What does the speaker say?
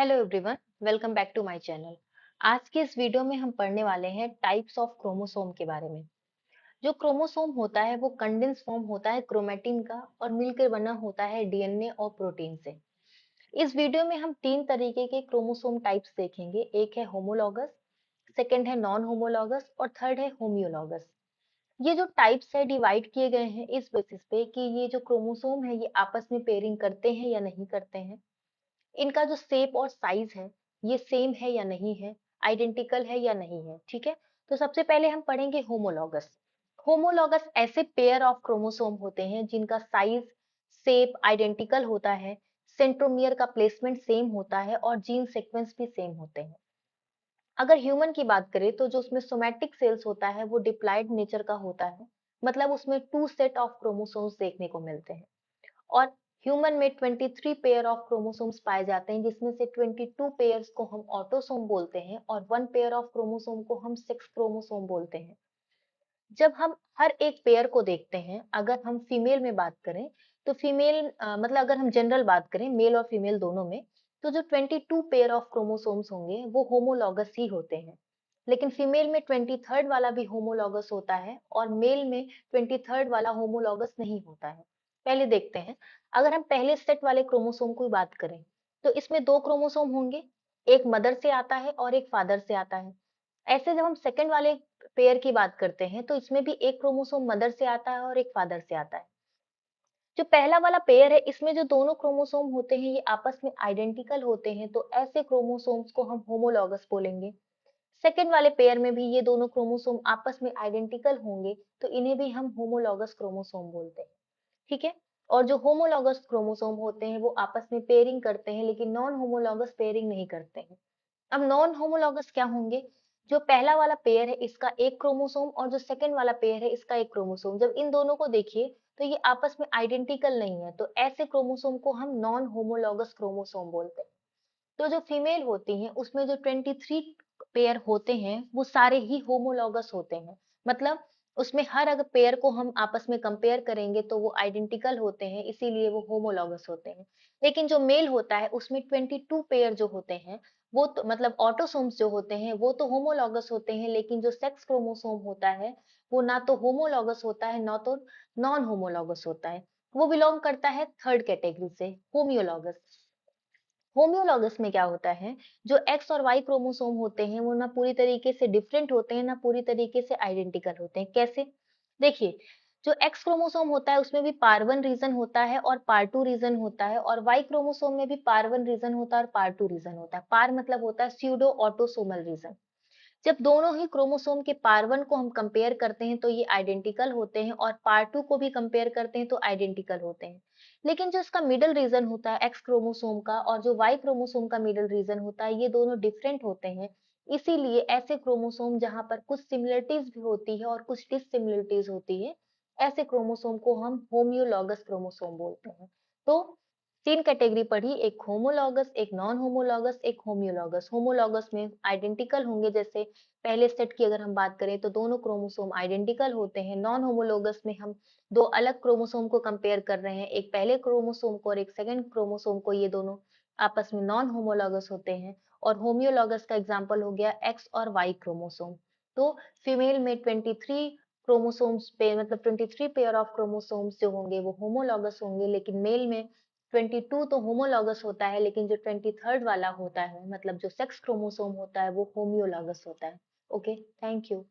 Hello everyone, welcome back to my channel. आज के इस वीडियो में हम पढ़ने वाले हैं टाइप्स ऑफ क्रोमोसोम के बारे में। जो क्रोमोसोम होता है वो कंडेंस फॉर्म होता है क्रोमैटिन का और मिलकर बना होता है डीएनए और प्रोटीन से। इस वीडियो में हम तीन तरीके के क्रोमोसोम टाइप्स देखेंगे। एक है होमोलॉगस, सेकंड है नॉन होमोलॉगस और थर्ड है होम्योलॉगस। ये जो टाइप्स है डिवाइड किए गए हैं इस बेसिस पे कि ये जो क्रोमोसोम है ये आपस में पेयरिंग करते हैं या नहीं करते हैं, इनका जो शेप और साइज है ये सेम है या नहीं है, आइडेंटिकल है या नहीं है। ठीक है, तो सबसे पहले हम पढ़ेंगे होमोलॉगस। होमोलॉगस ऐसे पेयर ऑफ क्रोमोसोम होते हैं जिनका साइज, शेप आइडेंटिकल होता है, सेंट्रोमियर का प्लेसमेंट सेम होता है और जीन सीक्वेंस भी सेम होते हैं। अगर ह्यूमन की बात करें तो जो उसमें सोमैटिक सेल्स होता है वो डिप्लॉइड नेचर का होता है, मतलब उसमें टू सेट ऑफ क्रोमोसोम्स देखने को मिलते हैं। और ह्यूमन में 23 पेयर ऑफ क्रोमोसोम्स पाए जाते हैं, जिसमें से 22 पेयर्स को हम ऑटोसोम बोलते हैं और वन पेयर ऑफ क्रोमोसोम को हम सेक्स क्रोमोसोम बोलते हैं। जब हम हर एक पेयर को देखते हैं, अगर हम फीमेल में बात करें तो फीमेल मतलब अगर हम जनरल बात करें मेल और फीमेल दोनों में, तो जो 22 पेयर ऑफ क्रोमोसोम्स होंगे वो होमोलॉगस ही होते हैं। लेकिन फीमेल में 23rd वाला भी होमोलॉगस होता है और मेल में 23rd वाला होमोलॉगस नहीं होता है। पहले देखते हैं, अगर हम पहले सेट वाले क्रोमोसोम की बात करें तो इसमें दो क्रोमोसोम होंगे, एक मदर से आता है और एक फादर से आता है। ऐसे जब हम सेकंड वाले पेयर की बात करते हैं तो इसमें भी एक क्रोमोसोम मदर से आता है और एक फादर से आता है। जो पहला वाला पेयर है इसमें जो दोनों क्रोमोसोम होते हैं ये आपस में आइडेंटिकल होते हैं, तो ऐसे क्रोमोसोम्स को हम होमोलॉगस बोलेंगे। सेकंड वाले पेयर में भी ये दोनों क्रोमोसोम आपस में आइडेंटिकल होंगे, तो इन्हें भी हम होमोलॉगस क्रोमोसोम बोलते हैं। ठीक है, और जो होमोलॉगस क्रोमोसोम होते हैं वो आपस में पेयरिंग करते हैं, लेकिन नॉन होमोलॉगस पेयरिंग नहीं करते हैं। अब नॉन होमोलॉगस क्या होंगे? जो पहला वाला पेयर है इसका एक क्रोमोसोम और जो सेकंड वाला पेयर है इसका एक क्रोमोसोम, जब इन दोनों को देखिए तो ये आपस में आइडेंटिकल नहीं है, तो ऐसे क्रोमोसोम को हम नॉन होमोलॉगस क्रोमोसोम बोलते हैं। तो जो फीमेल होती हैं उसमें जो 23 पेयर होते हैं वो सारे ही होमोलॉगस होते हैं। मतलब उसमें हर अगर पेयर को हम आपस में कंपेयर करेंगे तो वो आइडेंटिकल होते हैं, इसीलिए वो होमोलॉगस होते हैं। लेकिन जो मेल होता है उसमें 22 पेयर जो होते हैं वो तो मतलब ऑटोसोम्स जो होते हैं वो तो होमोलॉगस होते हैं, लेकिन जो सेक्स क्रोमोसोम होता है वो ना तो होमोलॉगस होता है ना तो नॉन होमोलॉगस होता है। वो बिलोंग करता है थर्ड कैटेगरी से, होम्योलॉगस। होम्योलॉगस में क्या होता है, जो एक्स और वाई क्रोमोसोम होते हैं वो ना पूरी तरीके से डिफरेंट होते हैं ना पूरी तरीके से आइडेंटिकल होते हैं। कैसे? देखिए, जो एक्स क्रोमोसोम होता है उसमें भी पार वन रीजन होता है और पार टू रीजन होता है, और वाई क्रोमोसोम में भी पार वन रीजन होता है और पार टू रीजन होता है। पार मतलब होता है स्यूडो ऑटोसोमल रीजन। जब दोनों ही क्रोमोसोम के पार 1 को हम कंपेयर करते हैं तो ये आइडेंटिकल होते हैं, और पार 2 को भी कंपेयर करते हैं तो आइडेंटिकल होते हैं। लेकिन जो इसका मिडल रीजन होता है एक्स क्रोमोसोम का और जो वाई क्रोमोसोम का मिडल रीजन होता है ये दोनों डिफरेंट होते हैं। इसीलिए ऐसे क्रोमोसोम जहां पर कुछ सिमिलरिटीज भी होती है और कुछ डिससिमिलरिटीज होती है, ऐसे क्रोमोसोम को हम होम्योलॉगस क्रोमोसोम बोलते हैं। तो तीन कैटेगरी पढ़ी, एक होमोलॉगस, एक नॉन होमोलॉगस, एक होम्योलॉगस। होमोलॉगस में आइडेंटिकल होंगे, जैसे पहले सेट की अगर हम बात करें तो दोनों क्रोमोसोम आइडेंटिकल होते हैं। नॉन होमोलोगस में हम दो अलग क्रोमोसोम को कंपेयर कर रहे हैं, एक पहले क्रोमोसोम को और एक सेकंड क्रोमोसोम को, ये दोनों आपस में नॉन होमोलोगस होते हैं। और होम्योलॉगस का एग्जांपल हो गया एक्स और वाई क्रोमोसोम। तो फीमेल में 23 क्रोमोसोम्स पे मतलब 23 पेयर ऑफ क्रोमोसोम्स जो होंगे वो होमोलॉगस होंगे, लेकिन मेल में 22 तो होमोलॉगस होता है, लेकिन जो 23rd वाला होता है मतलब जो सेक्स क्रोमोसोम होता है वो होम्योलॉगस होता है। Okay, thank you.